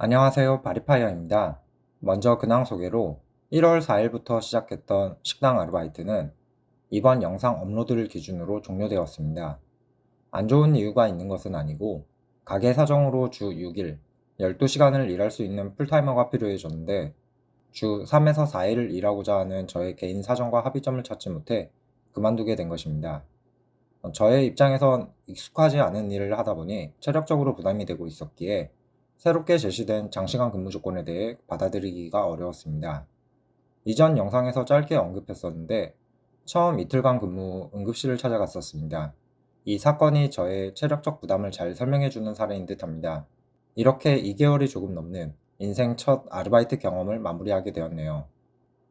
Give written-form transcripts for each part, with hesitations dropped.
안녕하세요. 바리파이어입니다. 먼저 근황 소개로 1월 4일부터 시작했던 식당 아르바이트는 이번 영상 업로드를 기준으로 종료되었습니다. 안 좋은 이유가 있는 것은 아니고 가게 사정으로 주 6일, 12시간을 일할 수 있는 풀타이머가 필요해졌는데 주 3에서 4일을 일하고자 하는 저의 개인 사정과 합의점을 찾지 못해 그만두게 된 것입니다. 저의 입장에선 익숙하지 않은 일을 하다 보니 체력적으로 부담이 되고 있었기에 새롭게 제시된 장시간 근무 조건에 대해 받아들이기가 어려웠습니다. 이전 영상에서 짧게 언급했었는데 처음 이틀간 근무 후 응급실을 찾아갔었습니다. 이 사건이 저의 체력적 부담을 잘 설명해주는 사례인 듯 합니다. 이렇게 2개월이 조금 넘는 인생 첫 아르바이트 경험을 마무리하게 되었네요.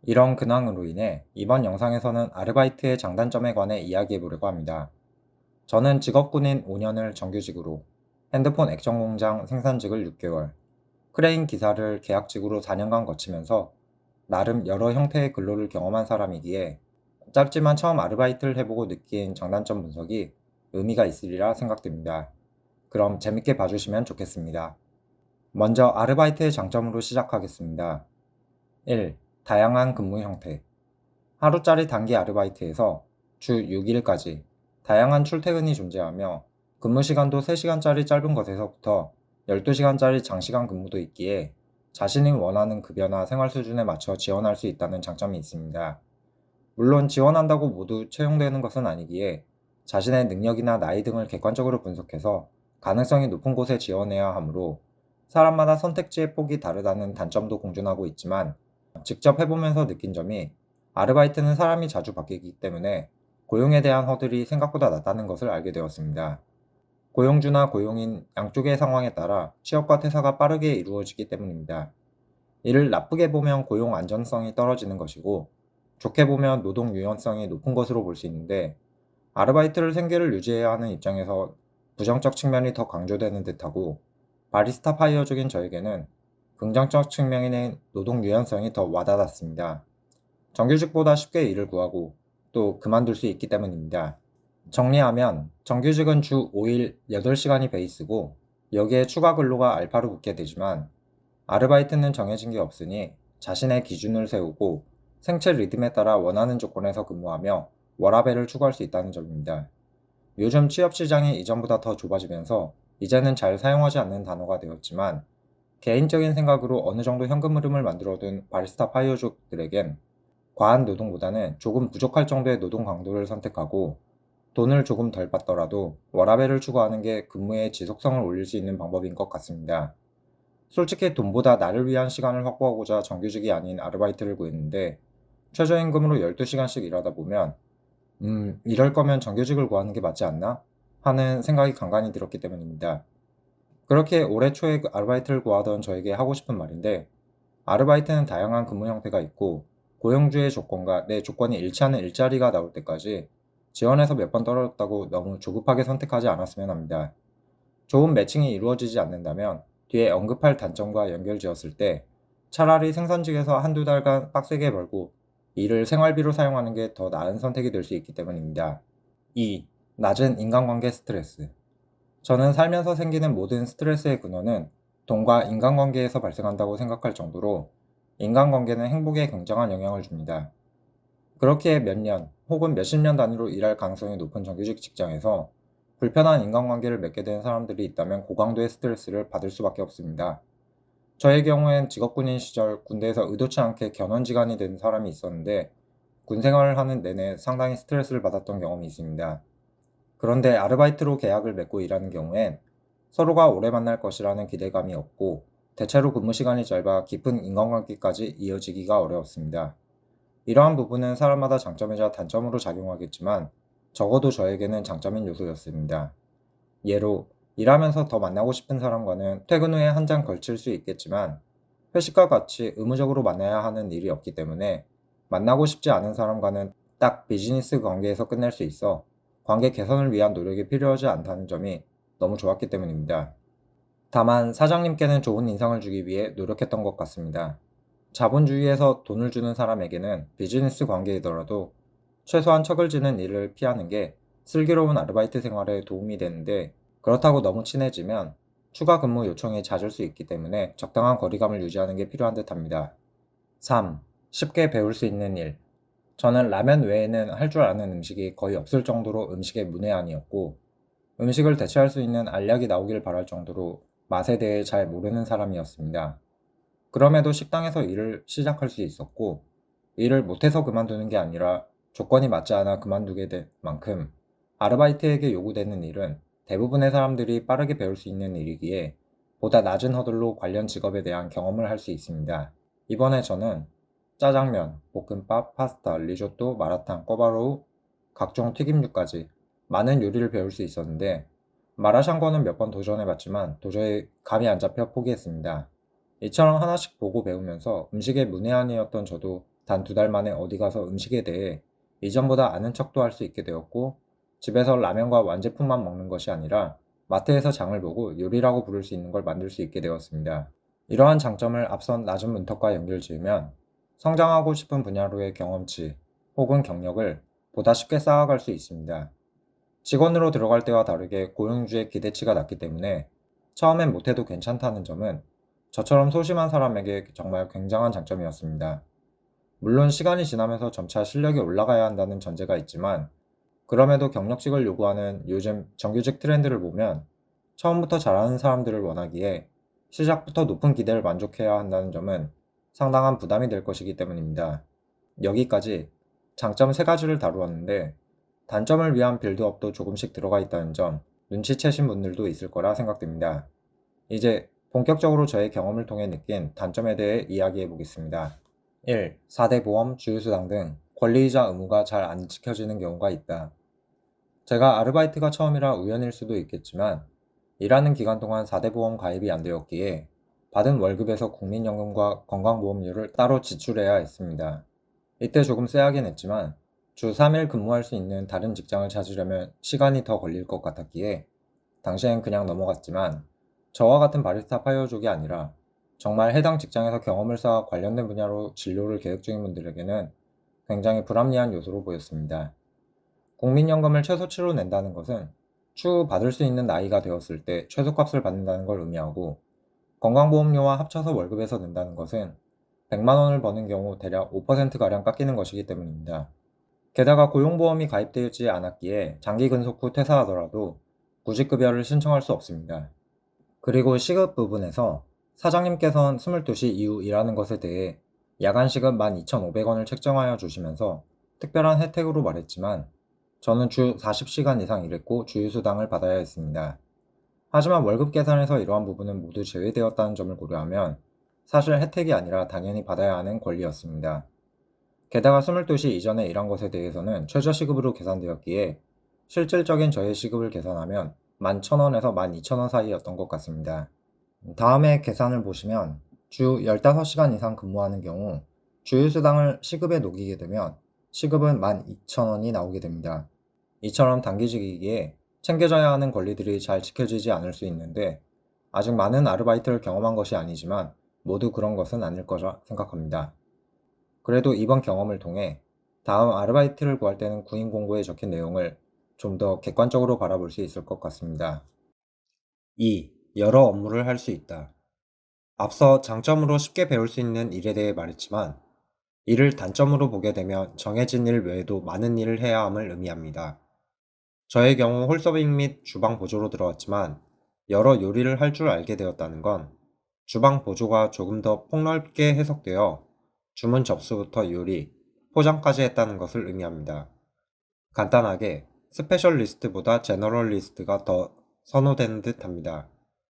이런 근황으로 인해 이번 영상에서는 아르바이트의 장단점에 관해 이야기해보려고 합니다. 저는 직업군인 5년을 정규직으로, 핸드폰 액정 공장 생산직을 6개월, 크레인 기사를 계약직으로 4년간 거치면서 나름 여러 형태의 근로를 경험한 사람이기에 짧지만 처음 아르바이트를 해보고 느낀 장단점 분석이 의미가 있으리라 생각됩니다. 그럼 재밌게 봐주시면 좋겠습니다. 먼저 아르바이트의 장점으로 시작하겠습니다. 1. 다양한 근무 형태. 하루짜리 단기 아르바이트에서 주 6일까지 다양한 출퇴근이 존재하며 근무 시간도 3시간짜리 짧은 것에서부터 12시간짜리 장시간 근무도 있기에 자신이 원하는 급여나 생활 수준에 맞춰 지원할 수 있다는 장점이 있습니다. 물론 지원한다고 모두 채용되는 것은 아니기에 자신의 능력이나 나이 등을 객관적으로 분석해서 가능성이 높은 곳에 지원해야 하므로 사람마다 선택지의 폭이 다르다는 단점도 공존하고 있지만 직접 해보면서 느낀 점이 아르바이트는 사람이 자주 바뀌기 때문에 고용에 대한 허들이 생각보다 낮다는 것을 알게 되었습니다. 고용주나 고용인 양쪽의 상황에 따라 취업과 퇴사가 빠르게 이루어지기 때문입니다. 이를 나쁘게 보면 고용 안전성이 떨어지는 것이고 좋게 보면 노동 유연성이 높은 것으로 볼 수 있는데 아르바이트를 생계를 유지해야 하는 입장에서 부정적 측면이 더 강조되는 듯하고 바리스타 파이어족인 저에게는 긍정적 측면인 노동 유연성이 더 와닿았습니다. 정규직보다 쉽게 일을 구하고 또 그만둘 수 있기 때문입니다. 정리하면 정규직은 주 5일 8시간이 베이스고 여기에 추가 근로가 알파로 붙게 되지만 아르바이트는 정해진 게 없으니 자신의 기준을 세우고 생체 리듬에 따라 원하는 조건에서 근무하며 워라밸을 추구할 수 있다는 점입니다. 요즘 취업 시장이 이전보다 더 좁아지면서 이제는 잘 사용하지 않는 단어가 되었지만 개인적인 생각으로 어느 정도 현금 흐름을 만들어둔 바리스타 파이어족들에겐 과한 노동보다는 조금 부족할 정도의 노동 강도를 선택하고 돈을 조금 덜 받더라도 워라밸을 추구하는 게 근무의 지속성을 올릴 수 있는 방법인 것 같습니다. 솔직히 돈보다 나를 위한 시간을 확보하고자 정규직이 아닌 아르바이트를 구했는데 최저임금으로 12시간씩 일하다 보면 이럴 거면 정규직을 구하는 게 맞지 않나? 하는 생각이 간간히 들었기 때문입니다. 그렇게 올해 초에 아르바이트를 구하던 저에게 하고 싶은 말인데 아르바이트는 다양한 근무 형태가 있고 고용주의 조건과 내 조건이 일치하는 일자리가 나올 때까지 지원해서 몇 번 떨어졌다고 너무 조급하게 선택하지 않았으면 합니다. 좋은 매칭이 이루어지지 않는다면 뒤에 언급할 단점과 연결지었을 때 차라리 생산직에서 한두 달간 빡세게 벌고 이를 생활비로 사용하는 게 더 나은 선택이 될 수 있기 때문입니다. 2. 낮은 인간관계 스트레스. 저는 살면서 생기는 모든 스트레스의 근원은 돈과 인간관계에서 발생한다고 생각할 정도로 인간관계는 행복에 굉장한 영향을 줍니다. 그렇기에 몇 년 혹은 몇십 년 단위로 일할 가능성이 높은 정규직 직장에서 불편한 인간관계를 맺게 된 사람들이 있다면 고강도의 스트레스를 받을 수밖에 없습니다. 저의 경우엔 직업군인 시절 군대에서 의도치 않게 견원지간이 된 사람이 있었는데 군 생활을 하는 내내 상당히 스트레스를 받았던 경험이 있습니다. 그런데 아르바이트로 계약을 맺고 일하는 경우엔 서로가 오래 만날 것이라는 기대감이 없고 대체로 근무 시간이 짧아 깊은 인간관계까지 이어지기가 어려웠습니다. 이러한 부분은 사람마다 장점이자 단점으로 작용하겠지만 적어도 저에게는 장점인 요소였습니다. 예로 일하면서 더 만나고 싶은 사람과는 퇴근 후에 한 잔 걸칠 수 있겠지만 회식과 같이 의무적으로 만나야 하는 일이 없기 때문에 만나고 싶지 않은 사람과는 딱 비즈니스 관계에서 끝낼 수 있어 관계 개선을 위한 노력이 필요하지 않다는 점이 너무 좋았기 때문입니다. 다만 사장님께는 좋은 인상을 주기 위해 노력했던 것 같습니다. 자본주의에서 돈을 주는 사람에게는 비즈니스 관계이더라도 최소한 척을 지는 일을 피하는 게 슬기로운 아르바이트 생활에 도움이 되는데 그렇다고 너무 친해지면 추가 근무 요청이 잦을 수 있기 때문에 적당한 거리감을 유지하는 게 필요한 듯 합니다. 3. 쉽게 배울 수 있는 일. 저는 라면 외에는 할 줄 아는 음식이 거의 없을 정도로 음식의 문외한이었고, 음식을 대체할 수 있는 알약이 나오길 바랄 정도로 맛에 대해 잘 모르는 사람이었습니다. 그럼에도 식당에서 일을 시작할 수 있었고, 일을 못해서 그만두는 게 아니라 조건이 맞지 않아 그만두게 된 만큼 아르바이트에게 요구되는 일은 대부분의 사람들이 빠르게 배울 수 있는 일이기에 보다 낮은 허들로 관련 직업에 대한 경험을 할 수 있습니다. 이번에 저는 짜장면, 볶음밥, 파스타, 리조또, 마라탕, 꿔바로우, 각종 튀김류까지 많은 요리를 배울 수 있었는데, 마라샹궈는 몇 번 도전해봤지만 도저히 감이 안 잡혀 포기했습니다. 이처럼 하나씩 보고 배우면서 음식의 문외한이었던 저도 단 2달 만에 어디 가서 음식에 대해 이전보다 아는 척도 할 수 있게 되었고, 집에서 라면과 완제품만 먹는 것이 아니라 마트에서 장을 보고 요리라고 부를 수 있는 걸 만들 수 있게 되었습니다. 이러한 장점을 앞선 낮은 문턱과 연결지으면 성장하고 싶은 분야로의 경험치 혹은 경력을 보다 쉽게 쌓아갈 수 있습니다. 직원으로 들어갈 때와 다르게 고용주의 기대치가 낮기 때문에 처음엔 못해도 괜찮다는 점은 저처럼 소심한 사람에게 정말 굉장한 장점이었습니다. 물론 시간이 지나면서 점차 실력이 올라가야 한다는 전제가 있지만, 그럼에도 경력직을 요구하는 요즘 정규직 트렌드를 보면 처음부터 잘하는 사람들을 원하기에 시작부터 높은 기대를 만족해야 한다는 점은 상당한 부담이 될 것이기 때문입니다. 여기까지 장점 3가지를 다루었는데, 단점을 위한 빌드업도 조금씩 들어가 있다는 점 눈치채신 분들도 있을 거라 생각됩니다. 이제 본격적으로 저의 경험을 통해 느낀 단점에 대해 이야기해 보겠습니다. 1. 4대 보험, 주유수당 등 권리이자 의무가 잘 안 지켜지는 경우가 있다. 제가 아르바이트가 처음이라 우연일 수도 있겠지만, 일하는 기간 동안 4대 보험 가입이 안 되었기에 받은 월급에서 국민연금과 건강보험료를 따로 지출해야 했습니다. 이때 조금 쎄하긴 했지만 주 3일 근무할 수 있는 다른 직장을 찾으려면 시간이 더 걸릴 것 같았기에 당시엔 그냥 넘어갔지만, 저와 같은 바리스타 파이어족이 아니라 정말 해당 직장에서 경험을 쌓아 관련된 분야로 진로를 계획 중인 분들에게는 굉장히 불합리한 요소로 보였습니다. 국민연금을 최소치로 낸다는 것은 추후 받을 수 있는 나이가 되었을 때 최소값을 받는다는 걸 의미하고, 건강보험료와 합쳐서 월급에서 낸다는 것은 100만 원을 버는 경우 대략 5%가량 깎이는 것이기 때문입니다. 게다가 고용보험이 가입되지 않았기에 장기 근속 후 퇴사하더라도 구직급여를 신청할 수 없습니다. 그리고 시급 부분에서 사장님께서는 22시 이후 일하는 것에 대해 야간 시급 12,500원을 책정하여 주시면서 특별한 혜택으로 말했지만, 저는 주 40시간 이상 일했고 주휴수당을 받아야 했습니다. 하지만 월급 계산에서 이러한 부분은 모두 제외되었다는 점을 고려하면 사실 혜택이 아니라 당연히 받아야 하는 권리였습니다. 게다가 22시 이전에 일한 것에 대해서는 최저시급으로 계산되었기에 실질적인 저의 시급을 계산하면 11,000원에서 12,000원 사이였던 것 같습니다. 다음에 계산을 보시면 주 15시간 이상 근무하는 경우 주휴수당을 시급에 녹이게 되면 시급은 12,000원이 나오게 됩니다. 이처럼 단기직이기에 챙겨져야 하는 권리들이 잘 지켜지지 않을 수 있는데, 아직 많은 아르바이트를 경험한 것이 아니지만 모두 그런 것은 아닐 거라 생각합니다. 그래도 이번 경험을 통해 다음 아르바이트를 구할 때는 구인 공고에 적힌 내용을 좀 더 객관적으로 바라볼 수 있을 것 같습니다. 2. 여러 업무를 할 수 있다. 앞서 장점으로 쉽게 배울 수 있는 일에 대해 말했지만, 이를 단점으로 보게 되면 정해진 일 외에도 많은 일을 해야 함을 의미합니다. 저의 경우 홀서빙 및 주방 보조로 들어왔지만 여러 요리를 할 줄 알게 되었다는 건 주방 보조가 조금 더 폭넓게 해석되어 주문 접수부터 요리, 포장까지 했다는 것을 의미합니다. 간단하게 스페셜리스트보다 제너럴리스트가 더 선호되는 듯 합니다.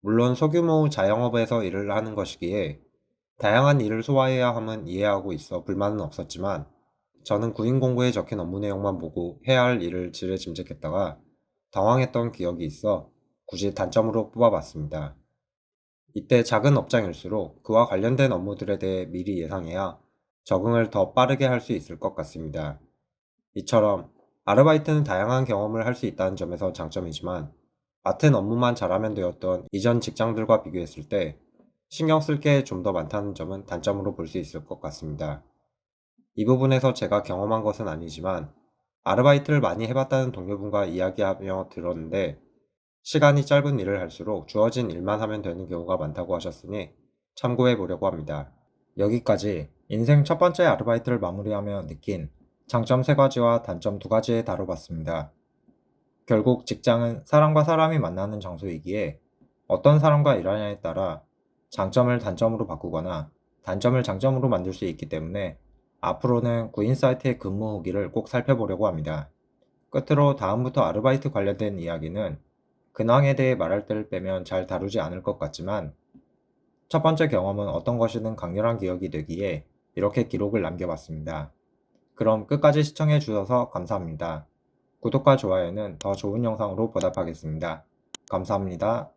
물론 소규모 자영업에서 일을 하는 것이기에 다양한 일을 소화해야 함은 이해하고 있어 불만은 없었지만, 저는 구인 공고에 적힌 업무 내용만 보고 해야 할 일을 지레짐작했다가 당황했던 기억이 있어 굳이 단점으로 뽑아봤습니다. 이때 작은 업장일수록 그와 관련된 업무들에 대해 미리 예상해야 적응을 더 빠르게 할 수 있을 것 같습니다. 이처럼 아르바이트는 다양한 경험을 할 수 있다는 점에서 장점이지만, 맡은 업무만 잘하면 되었던 이전 직장들과 비교했을 때 신경 쓸 게 좀 더 많다는 점은 단점으로 볼 수 있을 것 같습니다. 이 부분에서 제가 경험한 것은 아니지만 아르바이트를 많이 해봤다는 동료분과 이야기하며 들었는데, 시간이 짧은 일을 할수록 주어진 일만 하면 되는 경우가 많다고 하셨으니 참고해 보려고 합니다. 여기까지 인생 첫 번째 아르바이트를 마무리하며 느낀 장점 3가지와 단점 2가지에 다뤄봤습니다. 결국 직장은 사람과 사람이 만나는 장소이기에 어떤 사람과 일하냐에 따라 장점을 단점으로 바꾸거나 단점을 장점으로 만들 수 있기 때문에 앞으로는 구인 사이트의 근무 후기를 꼭 살펴보려고 합니다. 끝으로 다음부터 아르바이트 관련된 이야기는 근황에 대해 말할 때를 빼면 잘 다루지 않을 것 같지만 첫 번째 경험은 어떤 것이든 강렬한 기억이 되기에 이렇게 기록을 남겨봤습니다. 그럼 끝까지 시청해 주셔서 감사합니다. 구독과 좋아요는 더 좋은 영상으로 보답하겠습니다. 감사합니다.